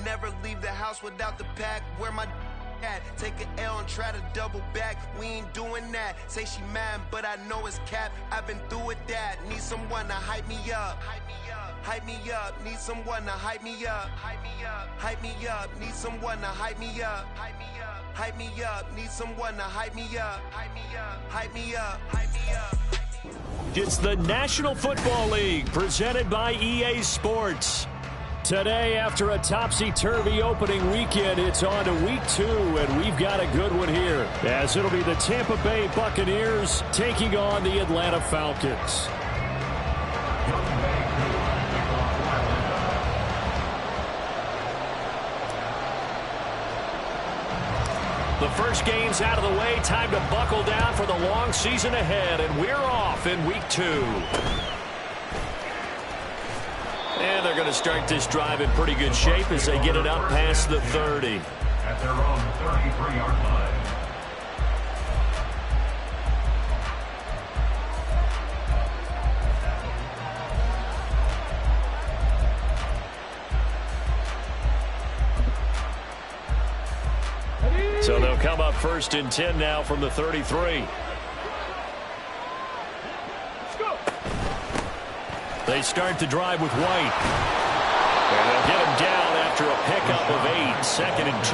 Never leave the house without the pack. Where my at? Take an L and try to double back. We ain't doing that. Say she mad, but I know it's cap. I've been through with that. Need someone to hype me up. Hype me up. Hype me up. Need someone to hype me up. Hype me up. Hype me up. Need someone to hype me up. Hype me up. Hype me up. Need someone to hype me up. Hype me up. Hype me up. Hype me up. It's the National Football League presented by EA Sports. Today, after a topsy-turvy opening weekend, it's on to week 2, and we've got a good one here, as it'll be the Tampa Bay Buccaneers taking on the Atlanta Falcons. The first game's out of the way. Time to buckle down for the long season ahead, and we're off in week 2. And they're going to start this drive in pretty good shape as they get it up past the 30. At their own 33-yard line. So they'll come up 1st and 10 now from the 33. They start the drive with White. And they'll get him down after a pickup of 8, 2nd and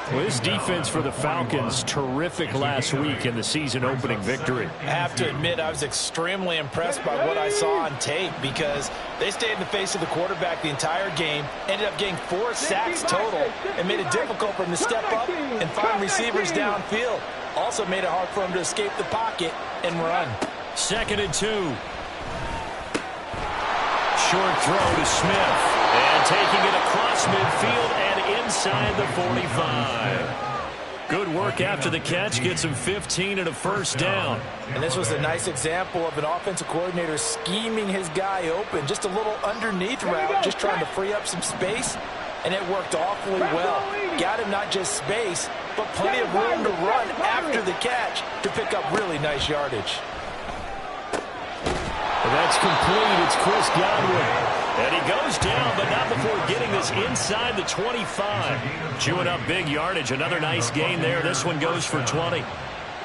2. Well, this defense for the Falcons, terrific last week in the season-opening victory. I have to admit, I was extremely impressed by what I saw on tape because they stayed in the face of the quarterback the entire game, ended up getting 4 sacks total, and made it difficult for him to step up and find receivers downfield. Also made it hard for him to escape the pocket and run. 2nd and 2. Short throw to Smith. And taking it across midfield and inside the 45. Good work after the catch. Gets him 15 and a first down. And this was a nice example of an offensive coordinator scheming his guy open. Just a little underneath route, just trying to free up some space. And it worked awfully well. Got him not just space, but plenty of room to run after the catch to pick up really nice yardage. And that's complete. It's Chris Godwin. And he goes down, but not before getting this inside the 25. Chewing up big yardage. Another nice gain there. This one goes for 20.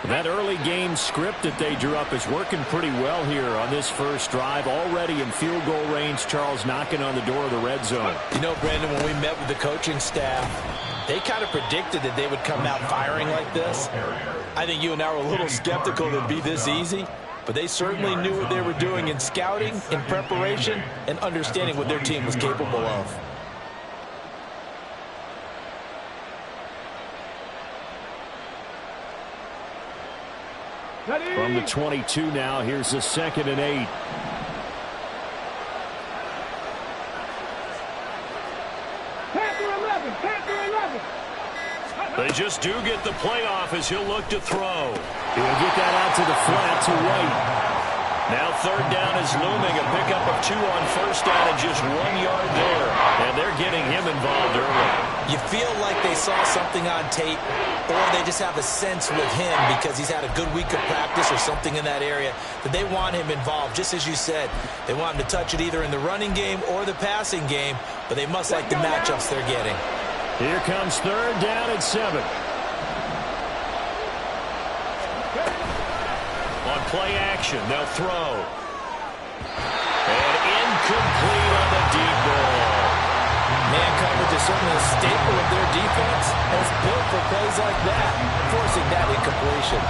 That early game script that they drew up is working pretty well here on this first drive. Already in field goal range, Charles knocking on the door of the red zone. You know, Brandon, when we met with the coaching staff, they kind of predicted that they would come out firing like this. I think you and I were a little skeptical that it'd be this easy. But they certainly knew what they were doing in scouting, in preparation, and understanding what their team was capable of. From the 22 now, here's a 2nd and 8. They just do get the playoff as he'll look to throw. He'll get that out to the flat to White. Now 3rd down is looming. A pickup of 2 on 1st down and just 1 yard there. And they're getting him involved early. You feel like they saw something on tape, or they just have a sense with him because he's had a good week of practice or something in that area that they want him involved. Just as you said, they want him to touch it either in the running game or the passing game, but they must like the matchups they're getting. Here comes 3rd down and 7. On play action, they'll throw. And incomplete on the deep ball. Man coverage is certainly a staple of their defense, and it's built for plays like that, forcing that incompletion.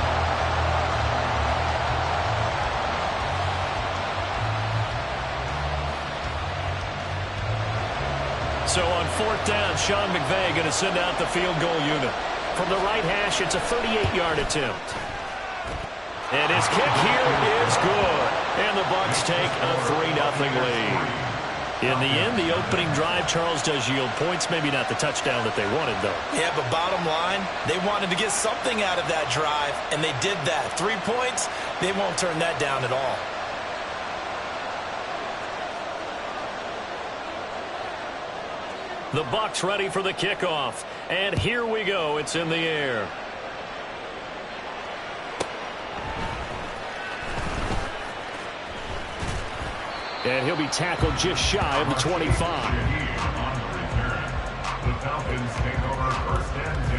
So on 4th down, Sean McVay going to send out the field goal unit. From the right hash, it's a 38-yard attempt. And his kick here is good. And the Bucs take a 3-0 lead. In the end, the opening drive, Charles, does yield points. Maybe not the touchdown that they wanted, though. Yeah, but bottom line, they wanted to get something out of that drive, and they did that. 3 points, they won't turn that down at all. The Bucs ready for the kickoff. And here we go. It's in the air. And he'll be tackled just shy of the 25. Falcons take over 1st and 10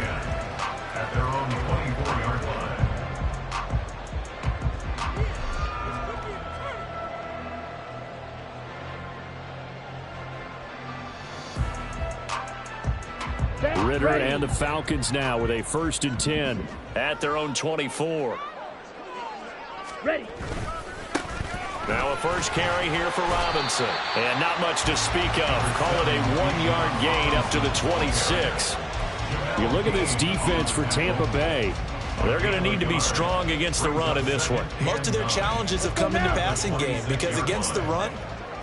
at their own 24-yard line. Ritter and the Falcons now with a 1st and 10 at their own 24. Ready. Now a first carry here for Robinson. And not much to speak of. Call it a 1-yard gain up to the 26. You look at this defense for Tampa Bay. They're going to need to be strong against the run in this one. Most of their challenges have come in the passing game because against the run,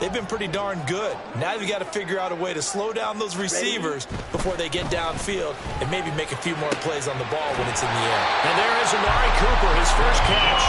they've been pretty darn good. Now they've got to figure out a way to slow down those receivers before they get downfield and maybe make a few more plays on the ball when it's in the air. And there is Amari Cooper, his first catch.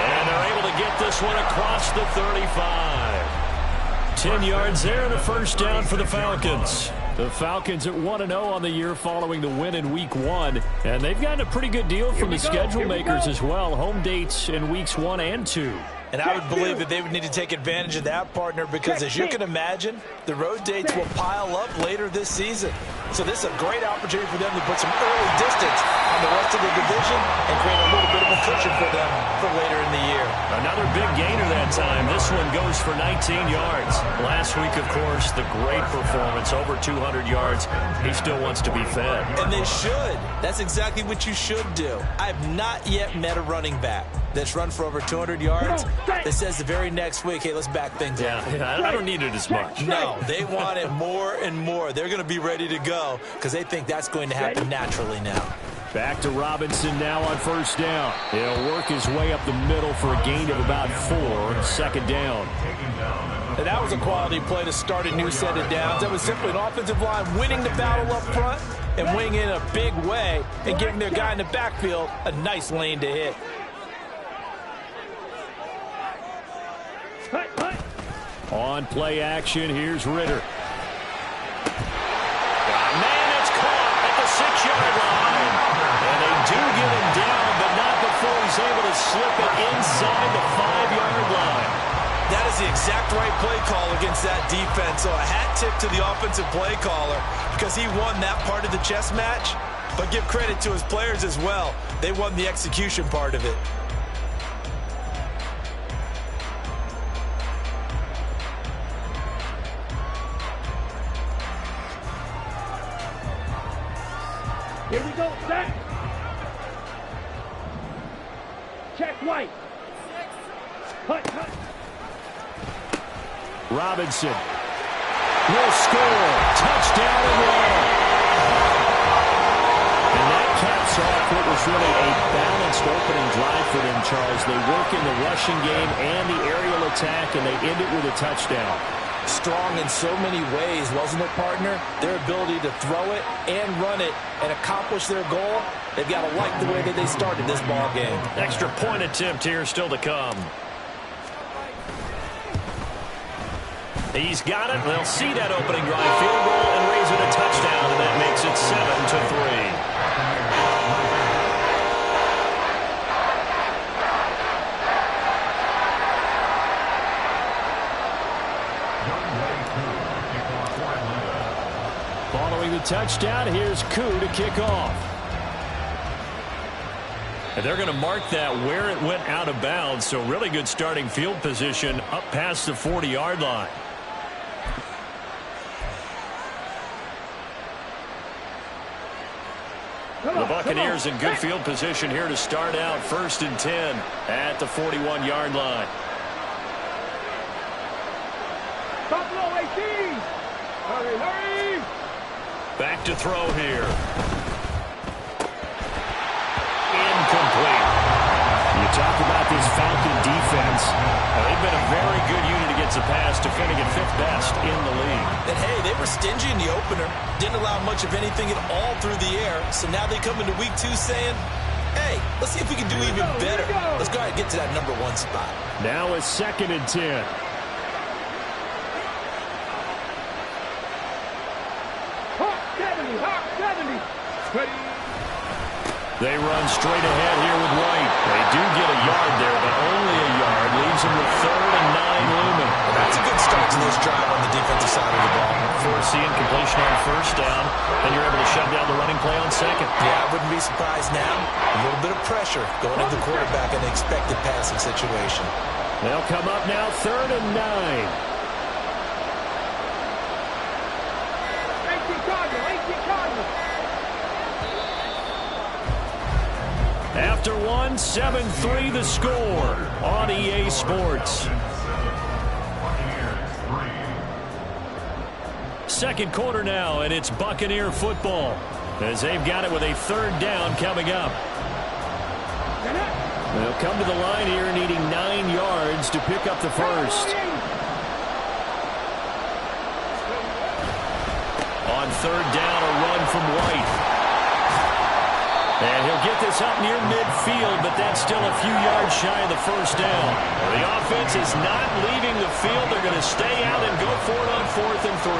And they're able to get this one across the 35. 10 yards there and a first down for the Falcons. The Falcons at 1-0 on the year following the win in Week 1. And they've gotten a pretty good deal from the schedule makers as well. Home dates in Weeks 1 and 2. And I would believe that they would need to take advantage of that, partner, because as you can imagine, the road dates will pile up later this season. So this is a great opportunity for them to put some early distance on the rest of the division and create a little bit of a cushion for them for later in the year. Another big gainer that time. This one goes for 19 yards. Last week, of course, the great performance, over 200 yards. He still wants to be fed. And they should. That's exactly what you should do. I've not yet met a running back that's run for over 200 yards that says the very next week, hey, let's back things up. Yeah, I don't need it as much. No, they want it more and more. They're going to be ready to go because they think that's going to happen naturally now. Back to Robinson now on first down. He'll work his way up the middle for a gain of about 4. 2nd down. And that was a quality play to start a new set of downs. That was simply an offensive line winning the battle up front and winning in a big way and giving their guy in the backfield a nice lane to hit. On play action, here's Ritter. Man, it's caught at the 6-yard line. And they do get him down, but not before he's able to slip it inside the 5-yard line. That is the exact right play call against that defense. So a hat tip to the offensive play caller because he won that part of the chess match. But give credit to his players as well. They won the execution part of it. Here we go, set. Check white. Hut. Robinson will score. Touchdown and one. And that caps off what was really a balanced opening drive for them, Charles. They work in the rushing game and the aerial attack, and they end it with a touchdown. Strong in so many ways, wasn't it, partner? Their ability to throw it and run it and accomplish their goal, they've got to like the way that they started this ball game. Extra point attempt here still to come. He's got it. They'll see that opening drive field goal and raise it a touchdown, and that makes it 7-3. Following the touchdown, here's Koo to kick off. And they're going to mark that where it went out of bounds, so really good starting field position up past the 40-yard line. The Buccaneers in good field position here to start out 1st and 10 at the 41-yard line. Buffalo 18. Hurry. Back to throw here. Incomplete. You talk about this Falcon defense. They've been a very good unit against the pass, defending at 5th best in the league. And hey, they were stingy in the opener. Didn't allow much of anything at all through the air. So now they come into week 2 saying, hey, let's see if we can do even better. Let's go ahead and get to that number 1 spot. Now a 2nd and 10. Hawk 70. Ready. They run straight ahead here with White. They do get a yard there, but only a yard. Leaves them with 3rd and 9 looming. Well, that's a good start Excellent drive on the defensive side of the ball. Force the incompletion on first down, and you're able to shut down the running play on second. Yeah, I wouldn't be surprised now. A little bit of pressure going into the quarterback in an expected passing situation. They'll come up now 3rd and 9. 18 Cardinals. After one, 7-3 the score on EA Sports. Second quarter now, and it's Buccaneer football as they've got it with a 3rd down coming up. They'll come to the line here needing 9 yards to pick up the first. On 3rd down, a run from White. And he'll get this up near midfield, but that's still a few yards shy of the first down. The offense is not leaving the field. They're going to stay out and go for it on 4th and 3.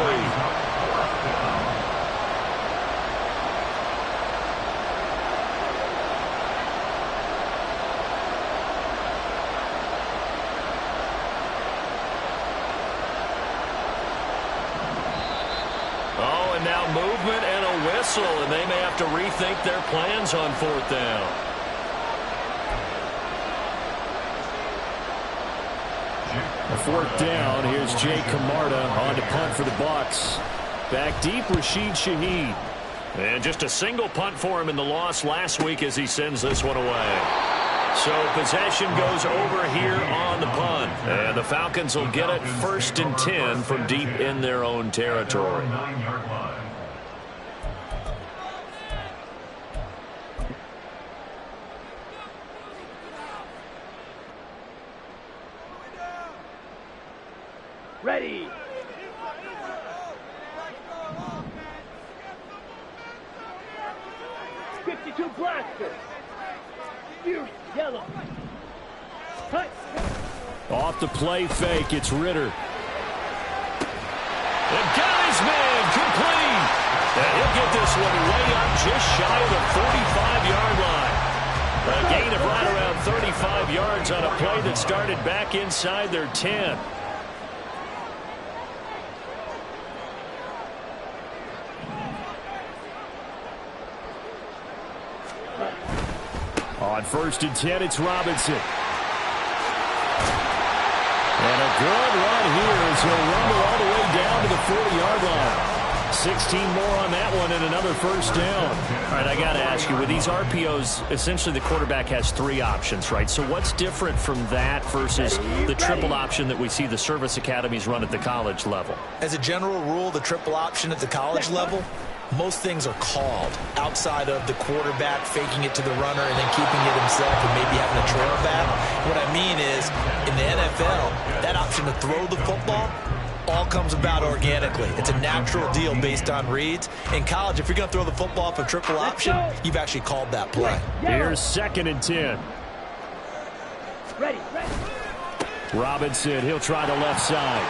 Now movement and a whistle, and they may have to rethink their plans on 4th down. A 4th down. Here's Jay Camarda on to punt for the Bucs. Back deep, Rashid Shaheed. And just a single punt for him in the loss last week as he sends this one away. So possession goes over here on the punt. And the Falcons will get it 1st and 10 from deep in their own territory. Ready. .52 blaster. Yellow. Cut. Off the play fake, it's Ritter. And got his man, complete. And he'll get this one way up just shy of the 45-yard line. A gain of right around 35 yards on a play that started back inside their 10. On 1st and 10, it's Robinson. And a good run here as he'll rumble all the way down to the 40-yard line. 16 more on that one and another 1st down. All right, I got to ask you, with these RPOs, essentially the quarterback has 3 options, right? So what's different from that versus the triple option that we see the service academies run at the college level? As a general rule, the triple option at the college level, most things are called outside of the quarterback faking it to the runner and then keeping it himself and maybe having a trail back. What I mean is, in the NFL, that option to throw the football all comes about organically. It's a natural deal based on reads. In college, if you're going to throw the football for triple option, you've actually called that play. Here's 2nd and 10. Ready. Robinson, he'll try the left side.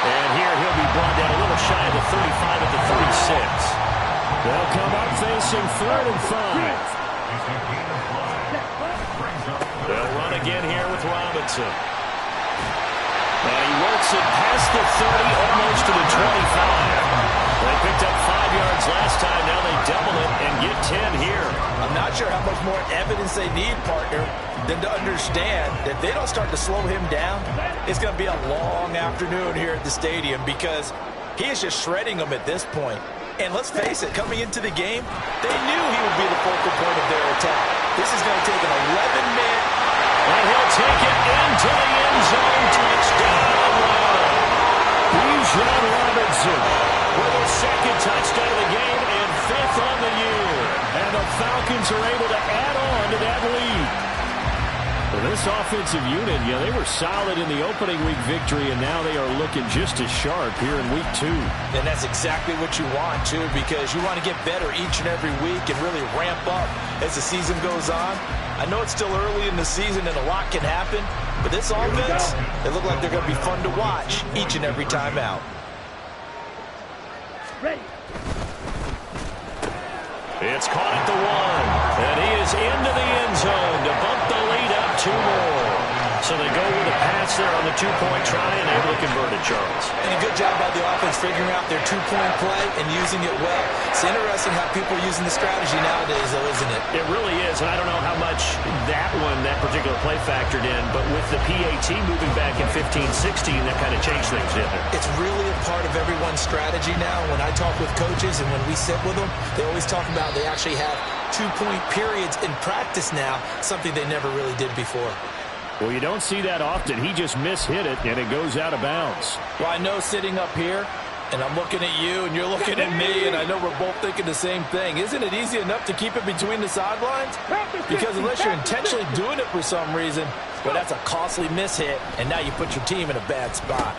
And here he'll be brought down a little shy of the 35 at the 36. They'll come up facing 3rd and 5. They'll run again here with Robinson. And he works it past the 30, almost to the 25. They picked up 5 yards last time. Now they double it and get 10 here. I'm not sure how much more evidence they need, partner, than to understand that they don't start to slow him down. It's going to be a long afternoon here at the stadium because he is just shredding them at this point. And let's face it, coming into the game, they knew he would be the focal point of their attack. This is going to take an 11-man. And he'll take it into the end zone. Touchdown run. Bijan Robinson with a 2nd touchdown of the game and 5th on the year. And the Falcons are able to add on to that lead. Well, this offensive unit, they were solid in the opening week victory, and now they are looking just as sharp here in week 2. And that's exactly what you want, too, because you want to get better each and every week and really ramp up as the season goes on. I know it's still early in the season and a lot can happen, but this offense, they look like they're going to be fun to watch each and every time out. Ready. It's caught at the 1, and he is into the end zone to bump the lead up 2 more. So they go with a pass there on the two-point try and able to convert it, Charles. And a good job by the offense figuring out their two-point play and using it well. It's interesting how people are using the strategy nowadays, though, isn't it? It really is, and I don't know how much that particular play factored in, but with the PAT moving back in 15-16, that kind of changed things, didn't it? It's really a part of everyone's strategy now. When I talk with coaches and when we sit with them, they always talk about they actually have two-point periods in practice now, something they never really did before. Well, you don't see that often. He just mishit it, and it goes out of bounds. Well, I know sitting up here, and I'm looking at you, and you're looking at me, and I know we're both thinking the same thing. Isn't it easy enough to keep it between the sidelines? Because unless you're intentionally doing it for some reason, well, that's a costly mishit, and now you put your team in a bad spot.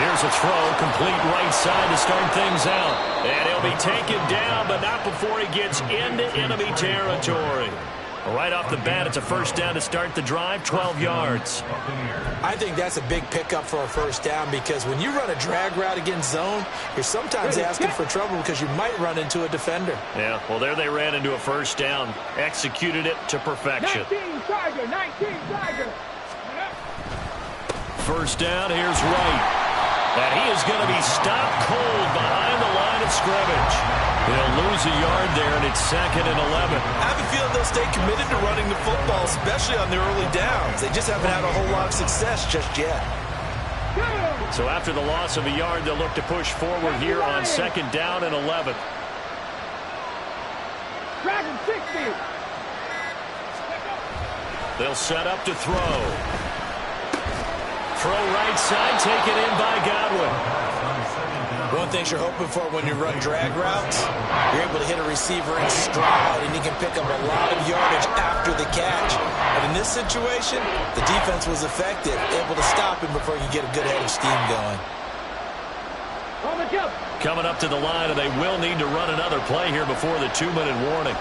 Here's a throw, complete right side to start things out. And he'll be taken down, but not before he gets into enemy territory. Right off the bat, it's a first down to start the drive, 12 yards. I think that's a big pickup for a first down because when you run a drag route against zone, you're sometimes asking for trouble because you might run into a defender. Yeah, well, there they ran into a first down. Executed it to perfection. 19 Tiger. First down, here's Wright. And he is going to be stopped cold behind the line of scrimmage. They'll lose a yard there, and it's 2nd and 11. I have a feeling they'll stay committed to running the football, especially on the early downs. They just haven't had a whole lot of success just yet. So after the loss of a yard, they'll look to push forward here on 2nd down and 11. Dragon 60. They'll set up to throw. Throw right side, taken in by Godwin. One thing you're hoping for when you run drag routes, you're able to hit a receiver in stride, and he can pick up a lot of yardage after the catch. But in this situation, the defense was effective, able to stop him before you get a good head of steam going. Coming up to the line, and they will need to run another play here before the 2-minute warning.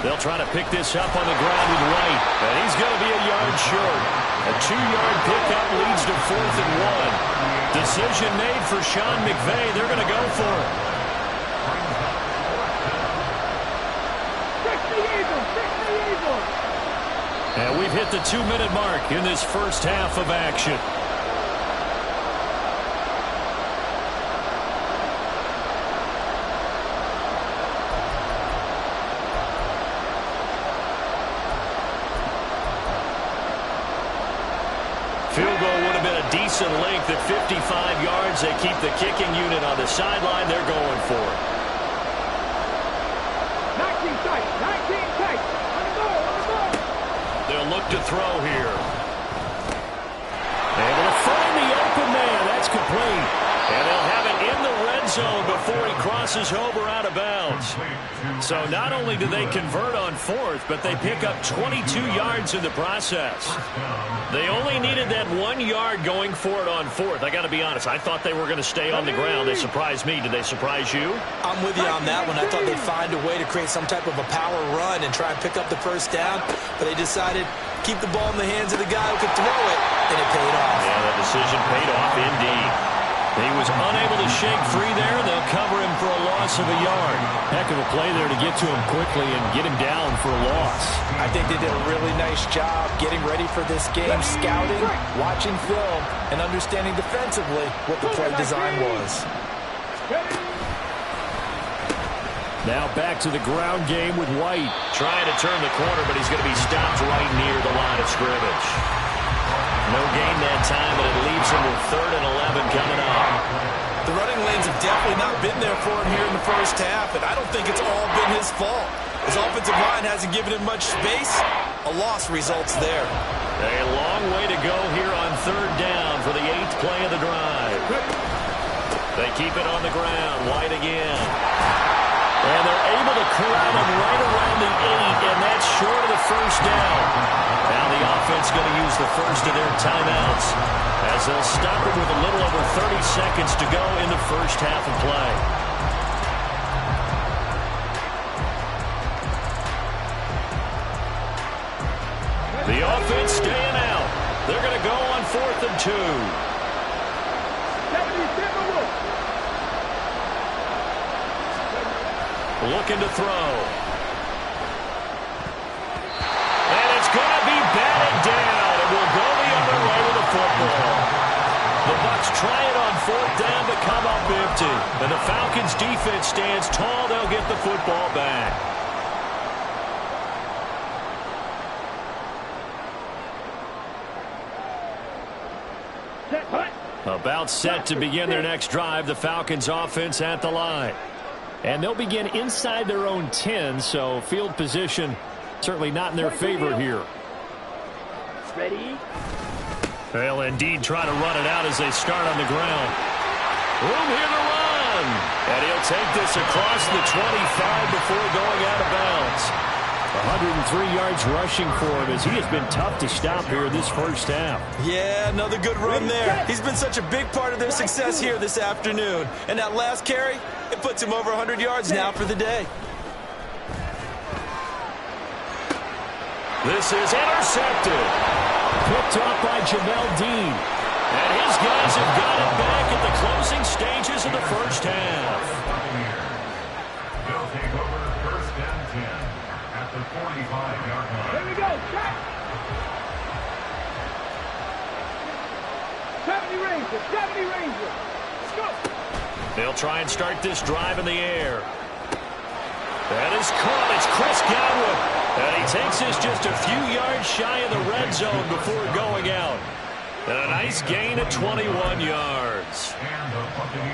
They'll try to pick this up on the ground with Wright, and he's going to be a yard short. A 2-yard pickup leads to 4th and 1. Decision made for Sean McVay. They're going to go for it. 60 Eagles. And we've hit the 2-minute mark in this first half of action. Field goal would have been a decent length at 55 yards. They keep the kicking unit on the sideline. They're going for it. 19 tight. On the goal. They'll look to throw here. Able to find the open man. That's complete. And they'll have it in the red zone before he crosses over out of bounds. So not only do they convert on 4th, but they pick up 22 yards in the process. They only needed that 1 yard going for it on 4th. I got to be honest, I thought they were going to stay on the ground. They surprised me. Did they surprise you? I'm with you on that one. I thought they'd find a way to create some type of a power run and try and pick up the first down, but they decided to keep the ball in the hands of the guy who could throw it, and it paid off. Yeah, that decision paid off indeed. He was unable to shake free there. They'll cover him for a loss of a yard. Heck of a play there to get to him quickly and get him down for a loss. I think they did a really nice job getting ready for this game, scouting, watching film, and understanding defensively what the play design was. Now back to the ground game with White. Trying to turn the corner, but he's going to be stopped right near the line of scrimmage. No gain that time, but it leaves him with 3rd and 11 coming up. The running lanes have definitely not been there for him here in the first half, and I don't think it's all been his fault. His offensive line hasn't given him much space. A loss results there. A long way to go here on 3rd down for the 8th play of the drive. They keep it on the ground. White again. And they're able to corral him right around the 8, and that's short of the first down. Now the offense going to use the first of their timeouts as they'll stop it with a little over 30 seconds to go in the first half of play. The offense staying out. They're going to go on 4th and 2. Looking to throw. And it's going to be back. Set, hut. About set to begin their next drive. The Falcons offense at the line. And they'll begin inside their own 10, so field position certainly not in their favor here. Ready? They'll indeed try to run it out as they start on the ground. Room here to run. And he'll take this across the 25 before going out of bounds. 103 yards rushing for him as he has been tough to stop here this first half. Yeah, another good run there. He's been such a big part of their success here this afternoon. And that last carry, it puts him over 100 yards now for the day. This is intercepted. Picked up by Jamel Dean. And his guys have got it back at the closing stages of the first half. They'll take over first and 10 at the 45-yard line. Here we go. Track. 70 Rangers. 70 Rangers. Let's go. They'll try and start this drive in the air. That is caught. It's Chris Godwin. And he takes this just a few yards shy of the red zone before going out. And a nice gain of 21 yards.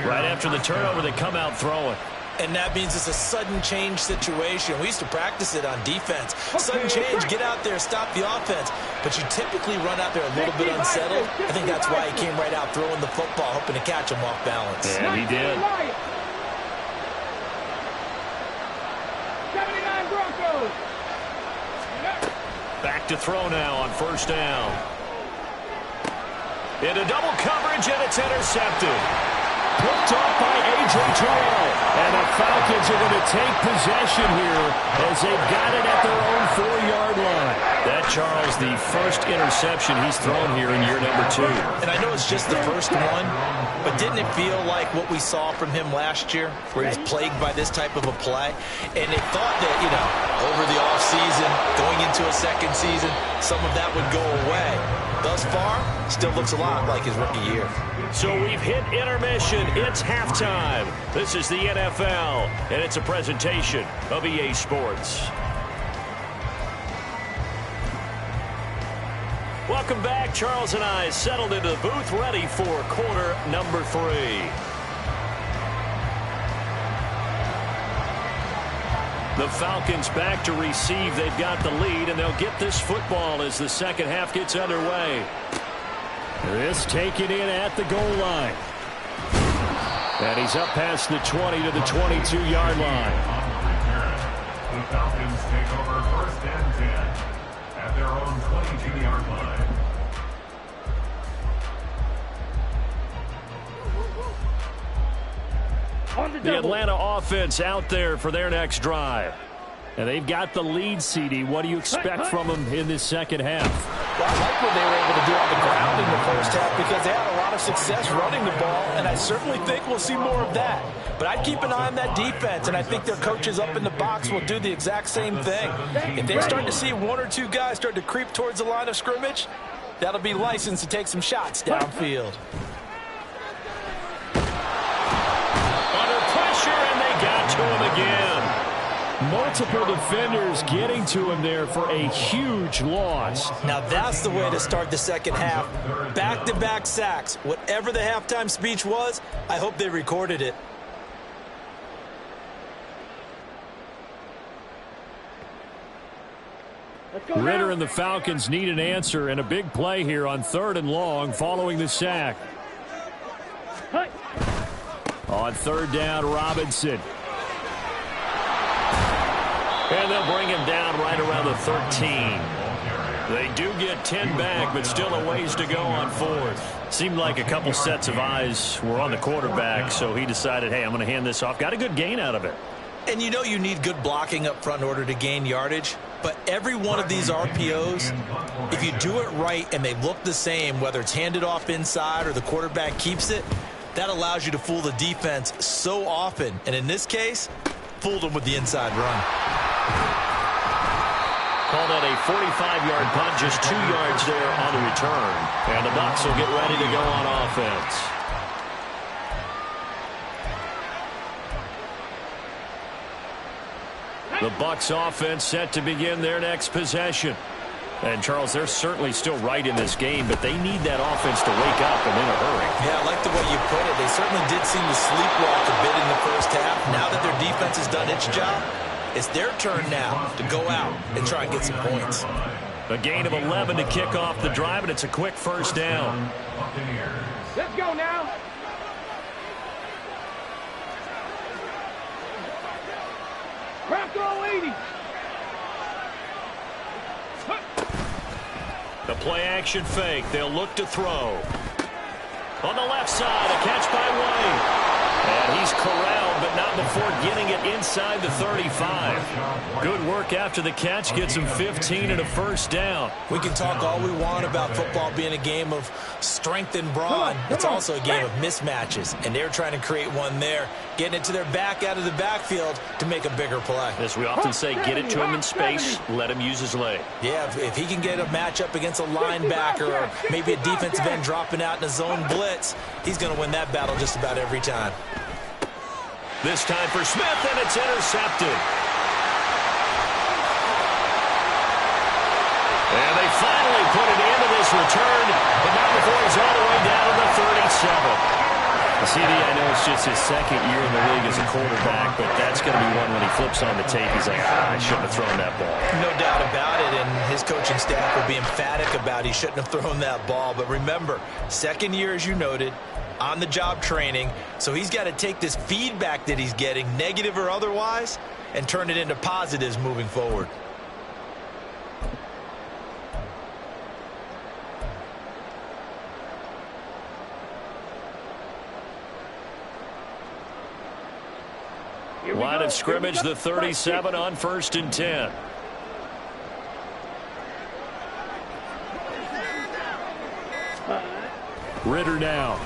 Right after the turnover, they come out throwing. And that means it's a sudden change situation. We used to practice it on defense. Sudden change, get out there, stop the offense. But you typically run out there a little bit unsettled. I think that's why he came right out throwing the football, hoping to catch him off balance. And he did. 79 Broncos. Back to throw now on first down. Into double coverage, and it's intercepted. Picked off by A.J. Terrell. And the Falcons are going to take possession here as they've got it at their own 4-yard line. That, Charles, the first interception he's thrown here in year number 2. And I know it's just the first one, but didn't it feel like what we saw from him last year, where he was plagued by this type of a play? And they thought that, over the offseason, going into a second season, some of that would go away. Thus far, still looks a lot like his rookie year. So we've hit intermission. It's halftime. This is the NFL, and it's a presentation of EA Sports. Welcome back. Charles and I settled into the booth, ready for quarter number 3. The Falcons back to receive. They've got the lead, and they'll get this football as the second half gets underway. This taken in at the goal line. And he's up past the 20 to the 22-yard line. The Falcons take over first and 10 at their own 22-yard line. The Atlanta offense out there for their next drive. And they've got the lead, CD. What do you expect from them in this second half? Well, I like what they were able to do on the ground in the first half because they had a lot of success running the ball, and I certainly think we'll see more of that. But I'd keep an eye on that defense, and I think their coaches up in the box will do the exact same thing. If they start to see 1 or 2 guys start to creep towards the line of scrimmage, that'll be licensed to take some shots downfield. Under pressure, and they got to him again. Multiple defenders getting to him there for a huge loss. Now that's the way to start the second half. Back-to-back sacks. Whatever the halftime speech was, I hope they recorded it. Ritter and the Falcons need an answer, and a big play here on 3rd and long following the sack. On 3rd down, Robinson. And they'll bring him down right around the 13. They do get 10 back, but still a ways to go on 4th. Seemed like a couple sets of eyes were on the quarterback, so he decided, hey, I'm going to hand this off. Got a good gain out of it. And you know you need good blocking up front in order to gain yardage. But every one of these RPOs, if you do it right and they look the same, whether it's handed off inside or the quarterback keeps it, that allows you to fool the defense so often. And in this case, fooled them with the inside run. Call that a 45-yard punt, just 2 yards there on the return. And the Bucs will get ready to go on offense. The Bucs offense set to begin their next possession. And, Charles, they're certainly still right in this game, but they need that offense to wake up and in a hurry. Yeah, I like the way you put it. They certainly did seem to sleepwalk a bit in the first half. Now that their defense has done its job, it's their turn now to go out and try and get some points. A gain of 11 to kick off the drive, and it's a quick first down. Let's go now. Crack all 80. The play-action fake. They'll look to throw. On the left side, a catch by White. And he's corralled, but not before getting it inside the 35. Good work after the catch. Gets him 15 and a first down. We can talk all we want about football being a game of strength and brawn. It's also a game of mismatches, and they're trying to create one there, getting it to their back out of the backfield to make a bigger play. As we often say, get it to him in space, let him use his leg. Yeah, if he can get a matchup against a linebacker or maybe a defensive end dropping out in a zone blitz, he's going to win that battle just about every time. This time for Smith, and it's intercepted. And they finally put an end to this return, but not before he's all the way down to the 37. CD, I know it's just his second year in the league as a quarterback, but that's going to be one when he flips on the tape. He's like, I shouldn't have thrown that ball. No doubt about it, and his coaching staff will be emphatic about he shouldn't have thrown that ball. But remember, second year, as you noted, on-the-job training, so he's got to take this feedback that he's getting, negative or otherwise, and turn it into positives moving forward. Line of scrimmage, the 37 on 1st and 10. Ritter now.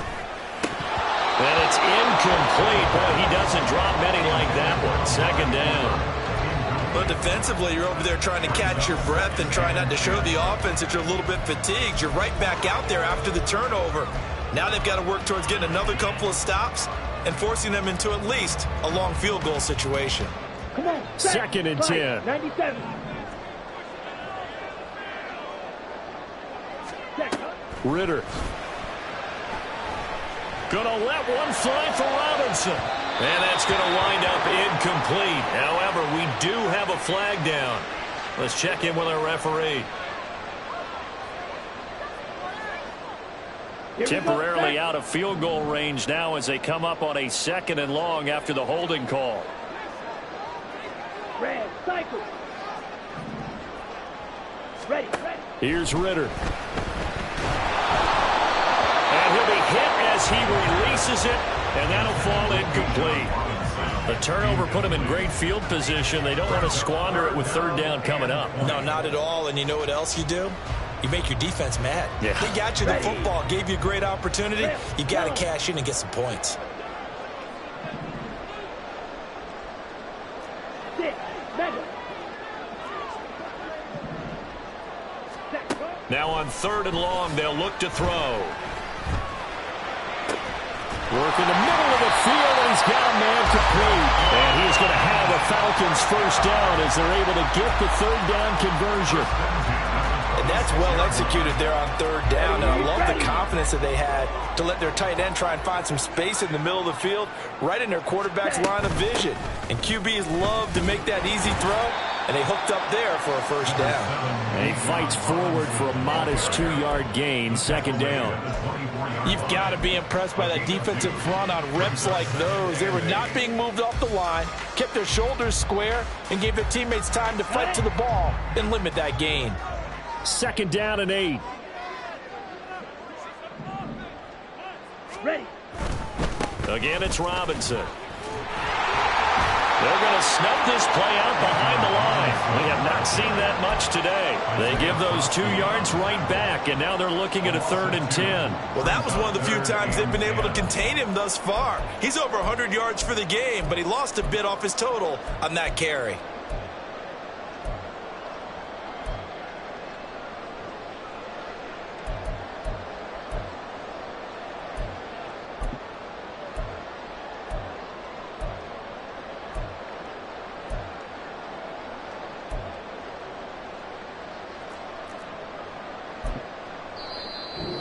And it's incomplete. Boy, he doesn't drop many like that one. Second down. But defensively, you're over there trying to catch your breath and try not to show the offense that you're a little bit fatigued. You're right back out there after the turnover. Now they've got to work towards getting another couple of stops and forcing them into at least a long field goal situation. Come on. Second and 10. 97. Ritter. Gonna let one fly for Robinson. And that's going to wind up incomplete. However, we do have a flag down. Let's check in with our referee. Temporarily out of field goal range now as they come up on a 2nd and long after the holding call. Red, cycle. Ready. Here's Ritter. And he'll be hit as he releases it, and that'll fall incomplete. The turnover put him in great field position. They don't want to squander it with 3rd down coming up. No, not at all. And you know what else you do? You make your defense mad. Yeah. They got you the football, gave you a great opportunity. You got to cash in and get some points. Now on 3rd and long, they'll look to throw. Work in the middle of the field, and he's got a man complete. And he's going to have a Falcons first down as they're able to get the 3rd down conversion. And that's well executed there on 3rd down. And I love the confidence that they had to let their tight end try and find some space in the middle of the field, right in their quarterback's line of vision. And QBs love to make that easy throw, and they hooked up there for a first down. And he fights forward for a modest 2-yard gain, 2nd down. You've got to be impressed by that defensive front on reps like those. They were not being moved off the line, kept their shoulders square, and gave their teammates time to fight to the ball and limit that gain. 2nd down and 8. Ready. Again, it's Robinson. They're going to snub this play out behind the line. We have not seen that much today. They give those 2 yards right back, and now they're looking at a 3rd and 10. Well, that was one of the few times they've been able to contain him thus far. He's over 100 yards for the game, but he lost a bit off his total on that carry.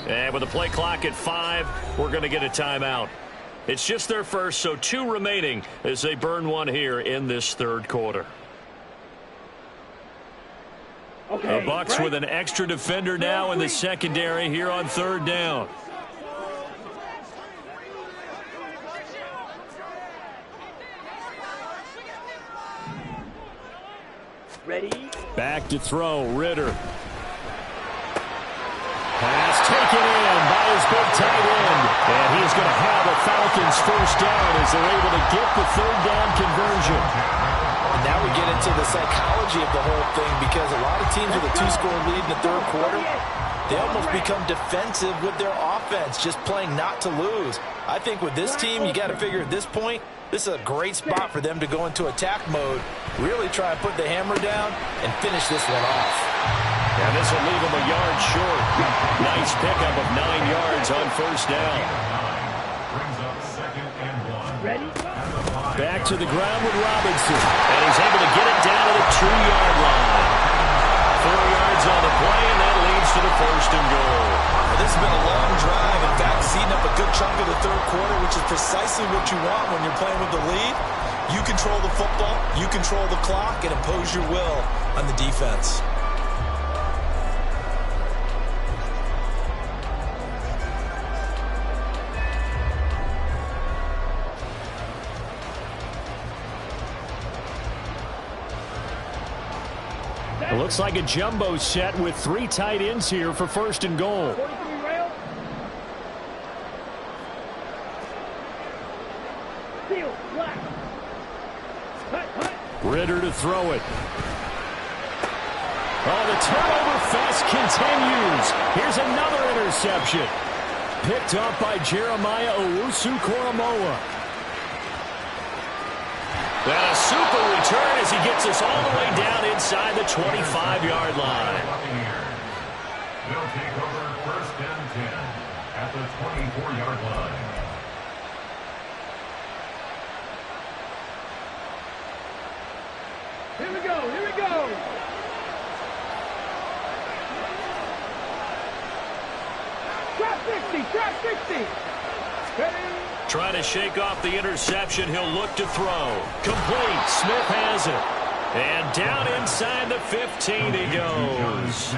And with the play clock at 5, we're going to get a timeout. It's just their first, so 2 remaining as they burn one here in this third quarter. Okay, The Bucs with an extra defender now in the secondary here on third down. Ready? Back to throw, Ritter. Pass taken in by his big tight end. And he's going to have a Falcons first down as they're able to get the third down conversion. And now we get into the psychology of the whole thing, because a lot of teams with a 2-score lead in the third quarter, they almost become defensive with their offense, just playing not to lose. I think with this team, you got to figure at this point, this is a great spot for them to go into attack mode, really try and put the hammer down and finish this one off. And this will leave him a yard short. Nice pickup of 9 yards on first down. Brings up 2nd and 1. Ready? Back to the ground with Robinson. And he's able to get it down to the 2-yard line. 4 yards on the play, and that leads to the first and goal. Well, this has been a long drive. In fact, eating up a good chunk of the third quarter, which is precisely what you want when you're playing with the lead. You control the football, you control the clock, and impose your will on the defense. It looks like a jumbo set with 3 tight ends here for first and goal. 43 rail. Seal, black. Hut. Ritter to throw it. Oh, the turnover fest continues. Here's another interception. Picked up by Jeremiah Owusu-Koramoah. And a super return as he gets us all the way down inside the 25-yard line. They'll take over 1st and 10 at the 24-yard line. Here we go. Trap 60. Ready? Trying to shake off the interception. He'll look to throw. Complete. Smith has it. And down inside the 15 he goes.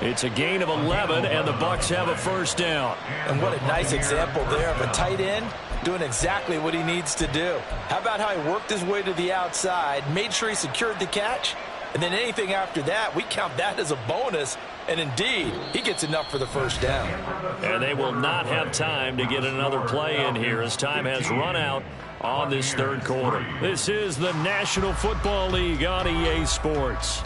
It's a gain of 11, and the Bucs have a first down. And what a nice example there of a tight end doing exactly what he needs to do. How about how he worked his way to the outside, made sure he secured the catch, and then anything after that, we count that as a bonus. And indeed, he gets enough for the first down. And they will not have time to get another play in here as time has run out on this third quarter. This is the National Football League on EA Sports.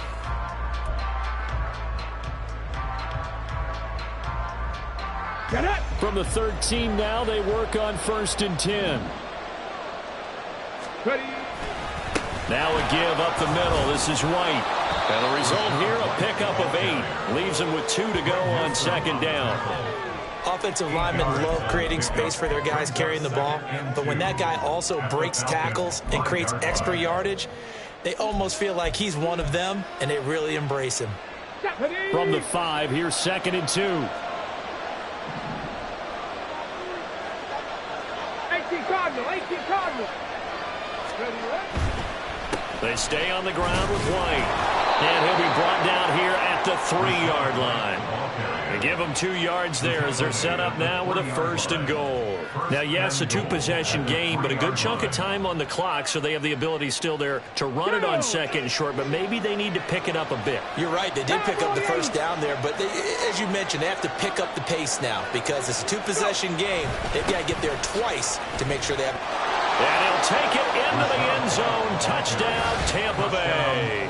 From the 13 now, they work on 1st and 10. Ready? Now a give up the middle. This is White. And the result here, a pickup of 8. Leaves them with 2 to go on 2nd down. Offensive linemen love creating space for their guys carrying the ball, but when that guy also breaks tackles and creates extra yardage, they almost feel like he's one of them, and they really embrace him. From the 5, here's 2nd and 2. 18 Cardinal. Ready? They stay on the ground with White. And he'll be brought down here at the 3-yard line. They give him 2 yards there as they're set up now with a 1st and goal. Now, yes, a 2-possession game, but a good chunk of time on the clock, so they have the ability still there to run it on 2nd and short, but maybe they need to pick it up a bit. You're right. They did pick up the first down there, but as you mentioned, they have to pick up the pace now because it's a 2-possession game. They've got to get there twice to make sure they have. And he'll take it into the end zone. Touchdown, Tampa Bay.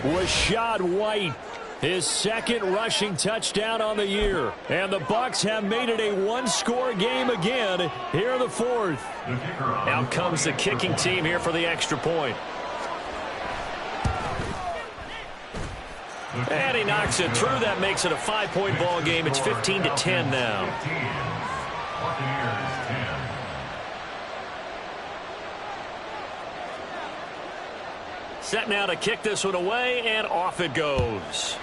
Rashad White, his 2nd rushing touchdown on the year. And the Bucs have made it a 1-score game again here in the 4th. Out comes the kicking team here for the extra point. And he knocks it through. That makes it a 5-point ball game. It's 15-10 now. Buccaneers 10. Set now to kick this one away, and off it goes.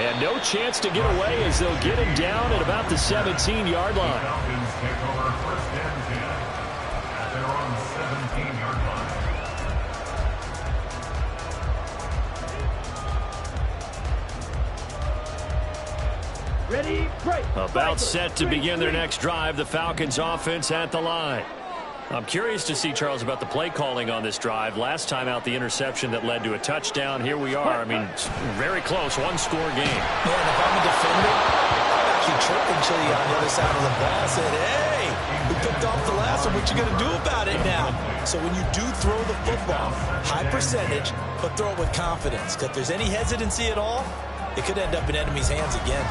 And no chance to get away as they'll get him down at about the 17-yard line. Falcons take over 1st and 10 at their own 17-yard line. Ready, break. About set to begin their next drive, the Falcons offense at the line. I'm curious to see, Charles, about the play calling on this drive. Last time out, the interception that led to a touchdown. Here we are. I mean, very close, one-score game. Yeah, and if I'm a defender, I'm actually chirping Chili on the other side of the ball. Said, hey, we picked off the last one. What you going to do about it now? So when you do throw the football, high percentage, but throw it with confidence. Because if there's any hesitancy at all, it could end up in enemy's hands again.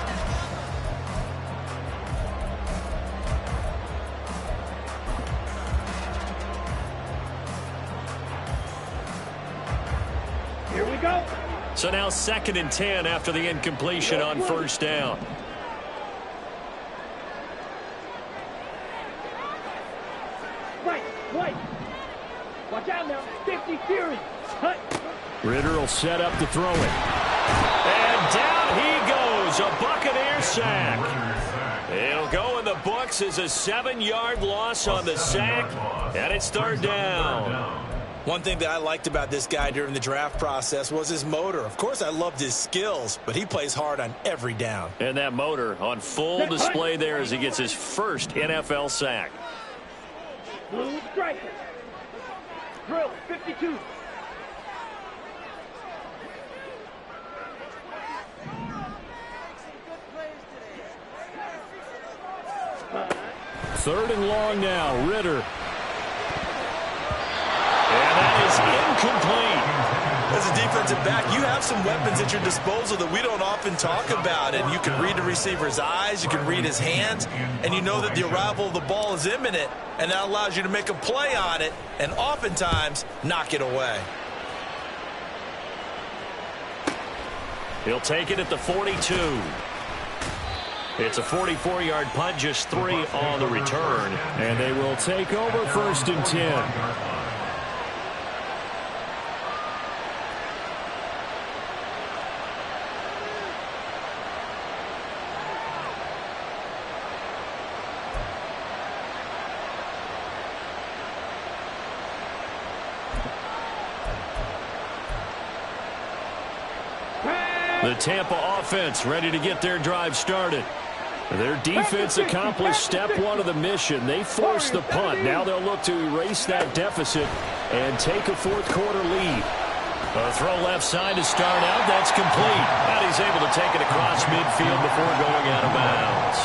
Here we go. So now 2nd and 10 after the incompletion on 1st down. Right, right. Watch out now. 50 Fury. Hut. Ritter will set up to throw it. And down he goes. A Buccaneer sack. It'll go in the books as a 7-yard loss on the sack. And it's 3rd down. One thing that I liked about this guy during the draft process was his motor. Of course, I loved his skills, but he plays hard on every down. And that motor on full display there as he gets his first NFL sack. Blue striker. Drill, 52. Third and long now, Ritter. And that is incomplete. As a defensive back, you have some weapons at your disposal that we don't often talk about. And you can read the receiver's eyes, you can read his hands, and you know that the arrival of the ball is imminent, and that allows you to make a play on it and oftentimes knock it away. He'll take it at the 42. It's a 44-yard punt, just 3 on the return. And they will take over 1st and 10. The Tampa offense ready to get their drive started. Their defense accomplished step 1 of the mission. They forced the punt. Now they'll look to erase that deficit and take a 4th quarter lead. A throw left side to start out. That's complete. And he's able to take it across midfield before going out of bounds.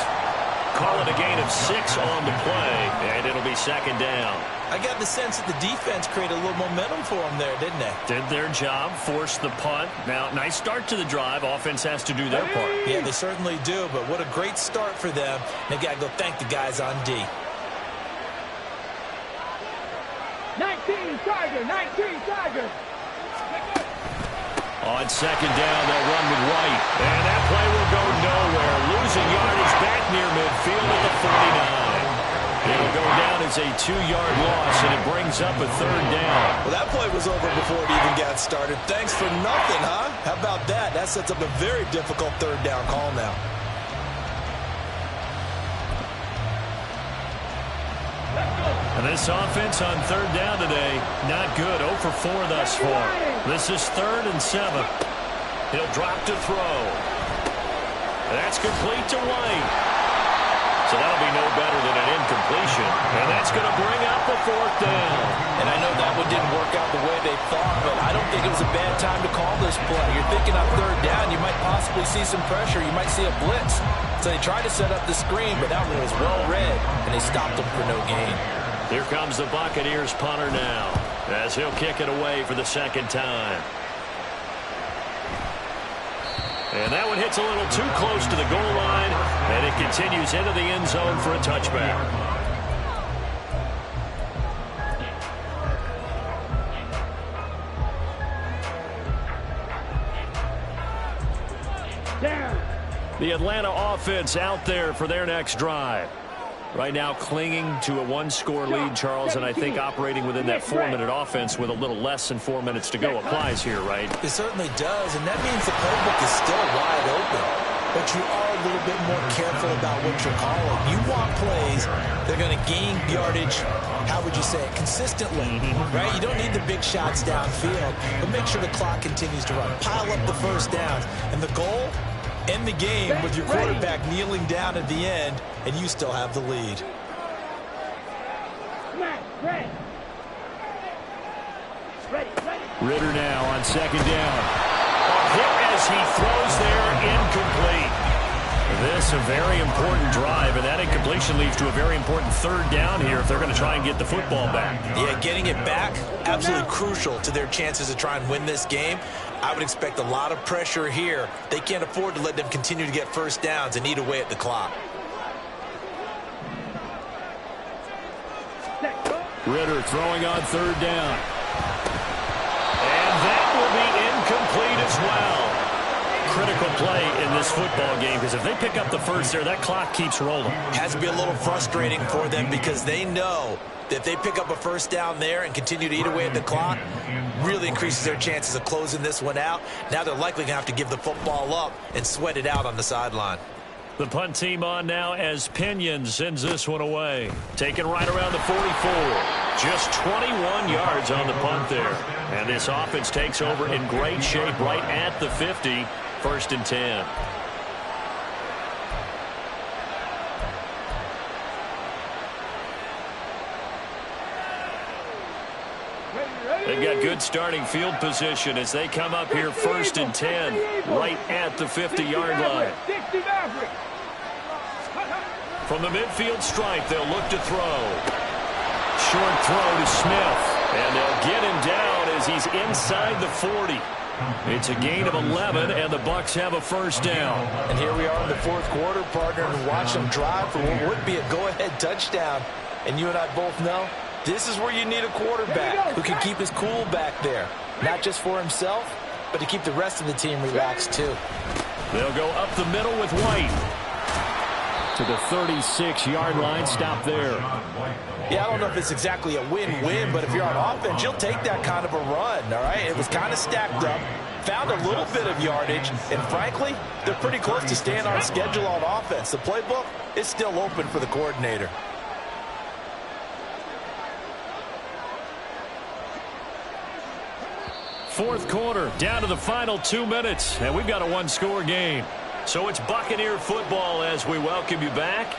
Call it a gain of 6 on the play, and it'll be 2nd down. I got the sense that the defense created a little momentum for them there, didn't they? Did their job, forced the punt. Now, nice start to the drive. Offense has to do their part. Yeah, they certainly do, but what a great start for them. They got to go thank the guys on D. 19 Tiger, 19 Tiger. On 2nd down, they'll run with White. And that play will go nowhere. Losing yardage back near midfield at the 49. It'll go down as a 2-yard loss, and it brings up a 3rd down. Well, that play was over before it even got started. Thanks for nothing, huh? How about that? That sets up a very difficult 3rd down call now. And this offense on 3rd down today, not good. 0 for 4 thus far. This is 3rd and 7. He'll drop to throw. That's complete to White. So that'll be no better than an incompletion. And that's going to bring up the 4th down. And I know that one didn't work out the way they thought, but I don't think it was a bad time to call this play. You're thinking on 3rd down, you might possibly see some pressure. You might see a blitz. So they tried to set up the screen, but that one was well read, and they stopped them for no gain. Here comes the Buccaneers punter now, as he'll kick it away for the 2nd time. And that one hits a little too close to the goal line, and it continues into the end zone for a touchback. Down. The Atlanta offense out there for their next drive. Right now clinging to a one-score lead, Charles, and I think operating within that 4-minute offense with a little less than 4 minutes to go applies here, right? It certainly does, and that means the playbook is still wide open. But you are a little bit more careful about what you're calling. You want plays that are going to gain yardage, how would you say it, consistently, right? You don't need the big shots downfield, but make sure the clock continues to run. Pile up the first downs. And the goal, end the game with your quarterback kneeling down at the end, and you still have the lead. Ritter now on second down. Hit as he throws there, incomplete. This a very important drive, and that incompletion leads to a very important third down here if they're going to try and get the football back. Yeah, getting it back, absolutely crucial to their chances to try and win this game. I would expect a lot of pressure here. They can't afford to let them continue to get first downs and eat away at the clock. Ritter throwing on third down. And that will be incomplete as well. Critical play in this football game, because if they pick up the first there, that clock keeps rolling. Has to be a little frustrating for them because they know that if they pick up a first down there and continue to eat away at the clock, really increases their chances of closing this one out. Now they're likely going to have to give the football up and sweat it out on the sideline. The punt team on now as Pinion sends this one away. Taken right around the 44. Just 21 yards on the punt there. And this offense takes over in great shape right at the 50. 1st and 10. They've got good starting field position as they come up here 1st and 10 right at the 50-yard line. From the midfield stripe, they'll look to throw. Short throw to Smith, and they'll get him down as he's inside the 40. It's a gain of 11, and the Bucs have a first down. And here we are in the 4th quarter, partner, and watch them drive for what would be a go-ahead touchdown. And you and I both know this is where you need a quarterback who can keep his cool back there, not just for himself, but to keep the rest of the team relaxed too. They'll go up the middle with White to the 36-yard line. Stop there. Yeah, I don't know if it's exactly a win-win, but if you're on offense, you'll take that kind of a run, all right? It was kind of stacked up, found a little bit of yardage, and frankly, they're pretty close to staying on schedule on offense. The playbook is still open for the coordinator. Fourth quarter, down to the final 2 minutes, and we've got a one-score game. So it's Buccaneer football as we welcome you back.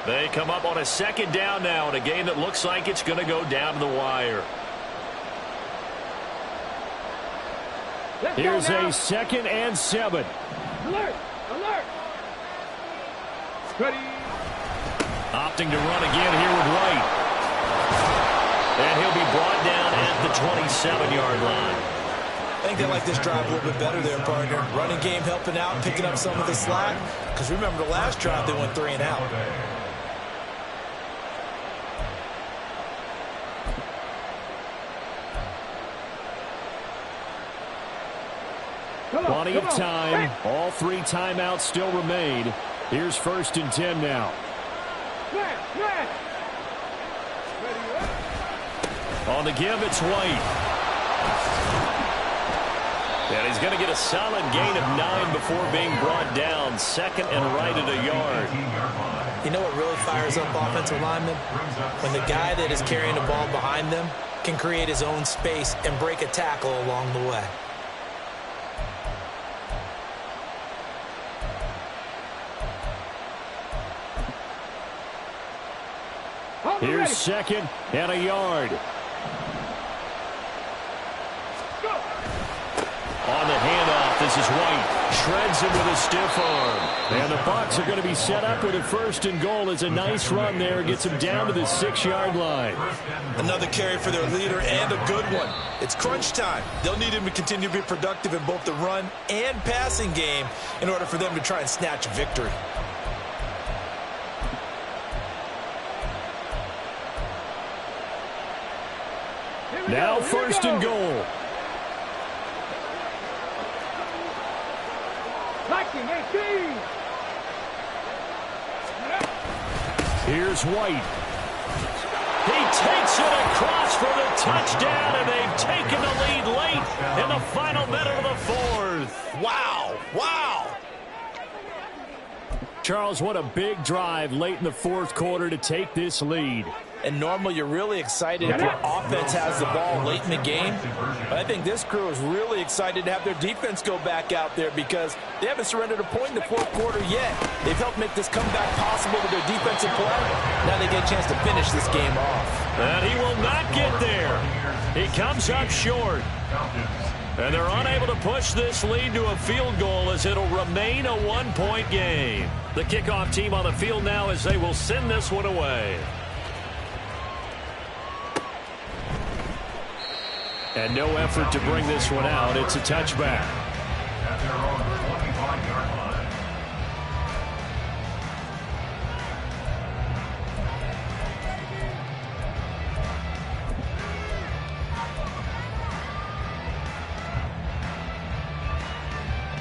They come up on a second down now in a game that looks like it's going to go down to the wire. Here's a 2nd and 7. Alert! Alert! Ready! Opting to run again here with White. And he'll be brought down at the 27-yard line. I think they like this drive a little bit better there, partner. Running game helping out, picking up some of the slack. Because remember the last drive, they went 3 and out. Plenty of time. All 3 timeouts still remain. Here's 1st and 10 now. On the give, it's White. And he's going to get a solid gain of 9 before being brought down. 2nd and right at a yard. You know what really fires up offensive linemen? When the guy that is carrying the ball behind them can create his own space and break a tackle along the way. Here's 2nd and a yard. On the handoff, this is White. Shreds him with a stiff arm. And the Bucs are going to be set up with a 1st and goal. It's a nice run there. Gets him down to the 6-yard line. Another carry for their leader and a good one. It's crunch time. They'll need him to continue to be productive in both the run and passing game in order for them to try and snatch a victory. Now 1st and goal. Here's White. He takes it across for the touchdown, and they've taken the lead late in the final minute of the fourth. Wow. Wow. Charles, what a big drive late in the fourth quarter to take this lead. And normally you're really excited if your offense has the ball late in the game. But I think this crew is really excited to have their defense go back out there because they haven't surrendered a point in the fourth quarter yet. They've helped make this comeback possible with their defensive play. Now they get a chance to finish this game off. And he will not get there. He comes up short. And they're unable to push this lead to a field goal as it'll remain a one-point game. The kickoff team on the field now as they will send this one away. And no effort to bring this one out. It's a touchback. At their own 25-yard line.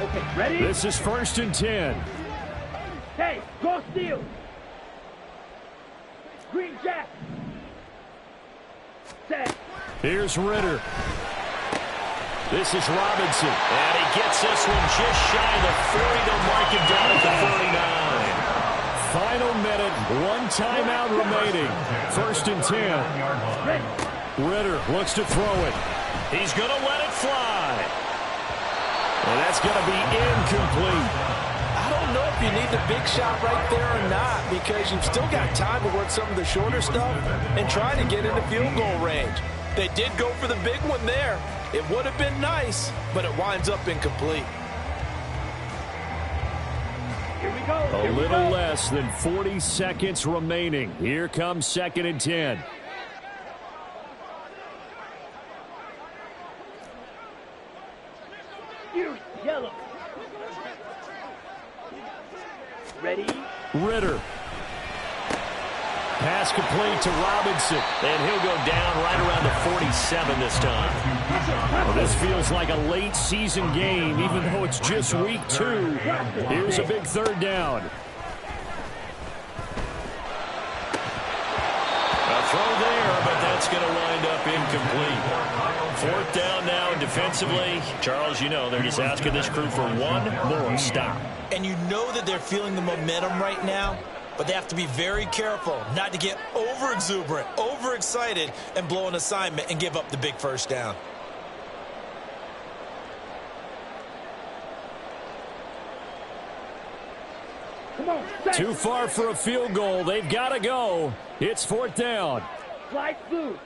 Okay, ready? This is 1st and 10. Hey, go steal. Green Jack. Set. Here's Ritter. This is Robinson. And he gets this one just shy of the 40. They'll mark him down at the 49. Final minute. One timeout remaining. 1st and 10. Ritter looks to throw it. He's going to let it fly. And that's going to be incomplete. I don't know if you need the big shot right there or not because you've still got time to work some of the shorter stuff and try to get into field goal range. They did go for the big one there. It would have been nice, but it winds up incomplete. Here we go. A little less than 40 seconds remaining. Here comes 2nd and 10. You, yellow. Ready? Ritter. Pass complete to Robinson. And he'll go down right around the 47 this time. Well, this feels like a late season game, even though it's just week 2. Here's a big 3rd down. A throw there, but that's going to wind up incomplete. 4th down now defensively. Charles, you know, they're just asking this crew for one more stop. And you know that they're feeling the momentum right now, but they have to be very careful not to get over-exuberant, over-excited, and blow an assignment and give up the big 1st down. Come on. Set. Too far for a field goal. They've got to go. It's 4th down. Slide through.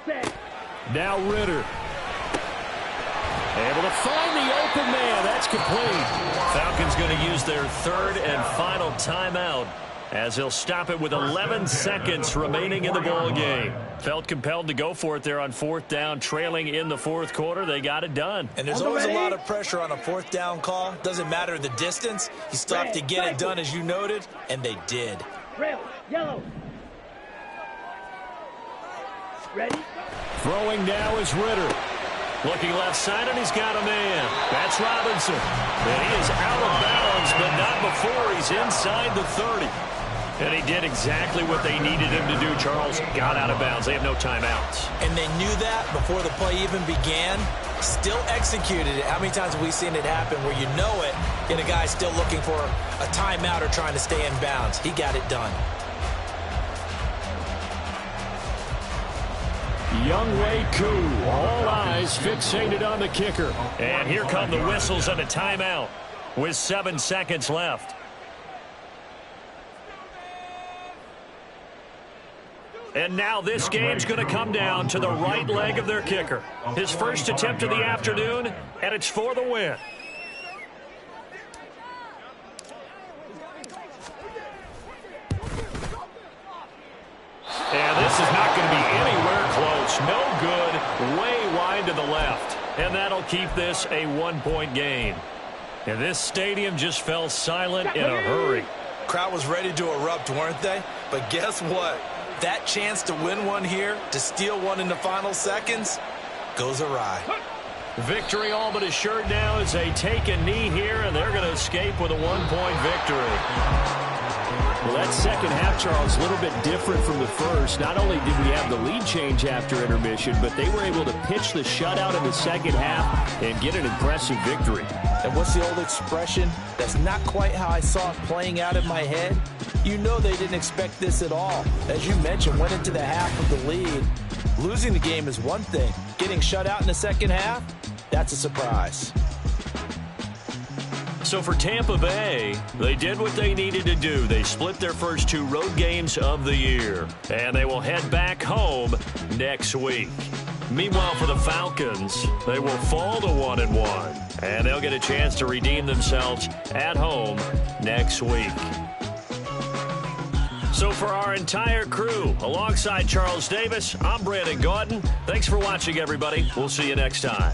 Set. Now Ritter. Able to find the open man. That's complete. Falcons going to use their 3rd and final timeout as they'll stop it with 11 seconds remaining in the ball game. Felt compelled to go for it there on 4th down, trailing in the 4th quarter. They got it done. And there's always a lot of pressure on a 4th down call. Doesn't matter the distance. You still have to get it done, as you noted, and they did. Rail, yellow. Ready? Throwing now is Ritter. Looking left side, and he's got a man. That's Robinson. And he is out of bounds, but not before he's inside the 30. And he did exactly what they needed him to do, Charles. Got out of bounds. They have no timeouts. And they knew that before the play even began. Still executed it. How many times have we seen it happen where you know it, and a guy still looking for a timeout or trying to stay in bounds? He got it done. Younghoe Koo, all eyes fixated on the kicker. And here come the whistles and a timeout with 7 seconds left. And now this game's going to come down to the right leg of their kicker. His first attempt of the afternoon, and it's for the win. And this is not going to be anywhere close. No good. Way wide to the left. And that'll keep this a one-point game. And this stadium just fell silent in a hurry. Crowd was ready to erupt, weren't they? But guess what? that chance to win one here, to steal one in the final seconds, goes awry. Victory all but assured now as they take a knee here, and they're going to escape with a one-point victory. Well, that second half, Charles, a little bit different from the first. Not only did we have the lead change after intermission, but they were able to pitch the shutout in the second half and get an impressive victory. And what's the old expression? That's not quite how I saw it playing out in my head. You know they didn't expect this at all. As you mentioned, went into the half with the lead. Losing the game is one thing. Getting shut out in the second half, that's a surprise. So for Tampa Bay, they did what they needed to do. They split their first 2 road games of the year, and they will head back home next week. Meanwhile, for the Falcons, they will fall to 1-1, and they'll get a chance to redeem themselves at home next week. So for our entire crew, alongside Charles Davis, I'm Brandon Gaudin. Thanks for watching, everybody. We'll see you next time.